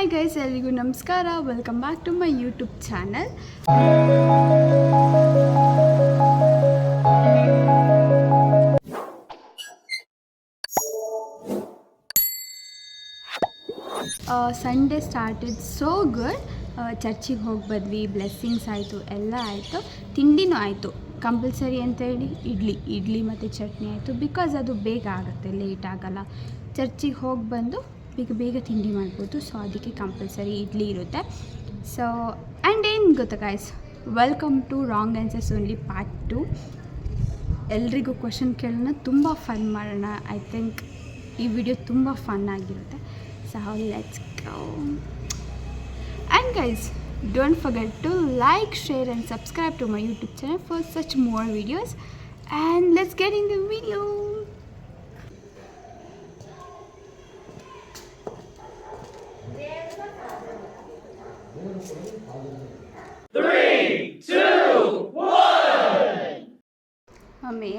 Hi guys, ಎಲ್ರಿಗೂ ನಮಸ್ಕಾರ. Welcome back to my YouTube channel. Sunday started so good. ಚರ್ಚಿಗೆ ಹೋಗಿ ಬಂದ್ವಿ, ಬ್ಲೆಸ್ಸಿಂಗ್ಸ್ ಆಯಿತು, ಎಲ್ಲ ಆಯಿತು, ತಿಂಡಿನೂ ಆಯಿತು. ಕಂಪಲ್ಸರಿ ಅಂತೇಳಿ ಇಡ್ಲಿ ಮತ್ತು ಚಟ್ನಿ ಆಯಿತು. ಬಿಕಾಸ್ ಅದು ಬೇಗ ಆಗುತ್ತೆ, ಲೇಟ್ ಆಗೋಲ್ಲ. ಚರ್ಚಿಗೆ ಹೋಗಿ ಬಂದು ಬೇಗ ತಿಂಡಿ ಮಾಡ್ಬೋದು. ಸೊ ಅದಕ್ಕೆ ಕಂಪಲ್ಸರಿ ಇಡ್ಲಿ ಇರುತ್ತೆ. ಸೊ ಆ್ಯಂಡ್ ಏನು ಗೊತ್ತಾ guys, welcome to wrong answers only part 2. ಎಲ್ರಿಗೂ ಕ್ವಶನ್ ಕೇಳೋಣ, ತುಂಬ ಫನ್ ಮಾಡೋಣ. ಐ ಥಿಂಕ್ ಈ ವಿಡಿಯೋ ತುಂಬ ಫನ್ ಆಗಿರುತ್ತೆ. So let's go. And guys, don't forget to like, share and subscribe to my YouTube channel for such more videos. And let's get in the video. Mummy,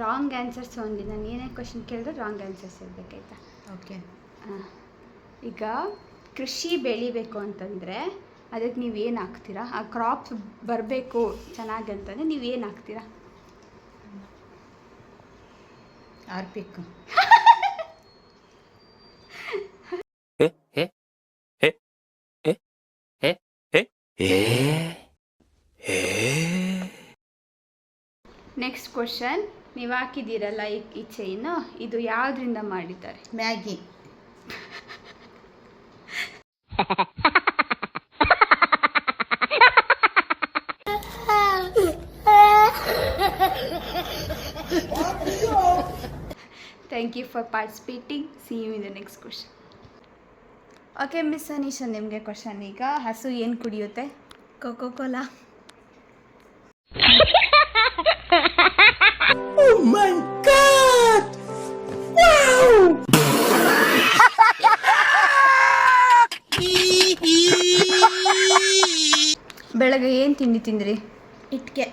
wrong answers only. ನಾನು ಏನೇ question ಕೇಳಿದ್ರೆ wrong answers ಇರಬೇಕಾಯ್ತಾ? Okay. ಈಗ ಕೃಷಿ ಬೆಳಿಬೇಕು ಅಂತಂದರೆ ಅದಕ್ಕೆ ನೀವೇನು ಹಾಕ್ತೀರಾ? ಆ ಕ್ರಾಪ್ಸ್ ಬರಬೇಕು ಚೆನ್ನಾಗಿ ಅಂತಂದರೆ ನೀವೇನು ಹಾಕ್ತೀರಾ? ಆರ್ಪಿಕ್. ನೆಕ್ಸ್ಟ್ ಕ್ವಶನ್, ನೀವು ಹಾಕಿದ್ದೀರಲ್ಲ ಈ ಚೈನು, ಇದು ಯಾವುದರಿಂದ ಮಾಡಿದ್ದಾರೆ? Maggi. Thank you for participating. See you in the next question. Okay, Miss Anisha, ನಿಮಗೆ ಕ್ವಶನ್. ಈಗ ಹಸು ಏನು ಕುಡಿಯುತ್ತೆ? Coca cola. Oh my God! Wow! ಬೆಳಗ್ಗೆ ಏನು ತಿಂಡಿ ತಿಂದ್ರಿ? ಇಟ್ಕೆ.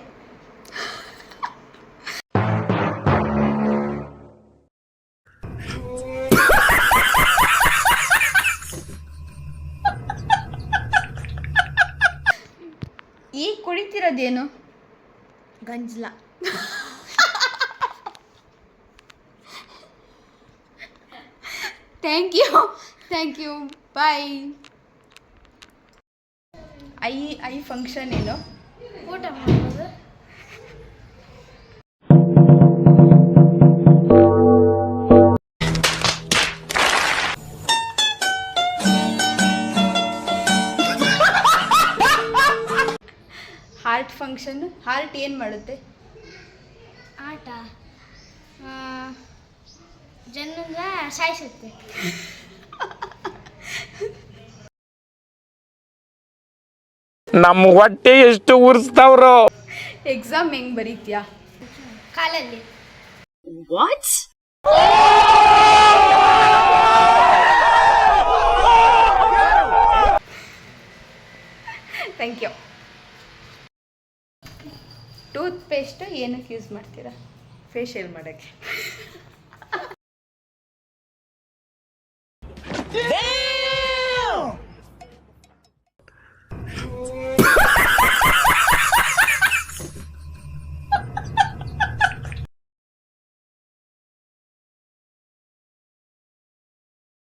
ಈಗ ಕುಡಿತಿರೋದೇನು? ಗಂಜಲ. Thank you bye. ಐ ಫಂಕ್ಷನ್ ಏನು? ಊಟ ಮಾಡೋದು. Heart function. ಹಾರ್ಟ್ ಏನು ಮಾಡುತ್ತೆ? ಆಟ ಜನರ ಸಾಯಿಸುತ್ತೆ. ನಮ್ಮ ಹೊಟ್ಟೆ ಎಷ್ಟು ಉರಿಸ್ತಾವ್ರೋ. ಎಕ್ಸಾಮ್ ಹೆಂಗ್ ಬರೀತ್ಯಾ? ಕಾಲಲ್ಲಿ. What? Thank you. Toothpaste ಏನಕ್ಕೆ ಯೂಸ್ ಮಾಡ್ತೀರಾ? ಫೇಶಿಯಲ್ ಮಾಡೋಕ್ಕೆ.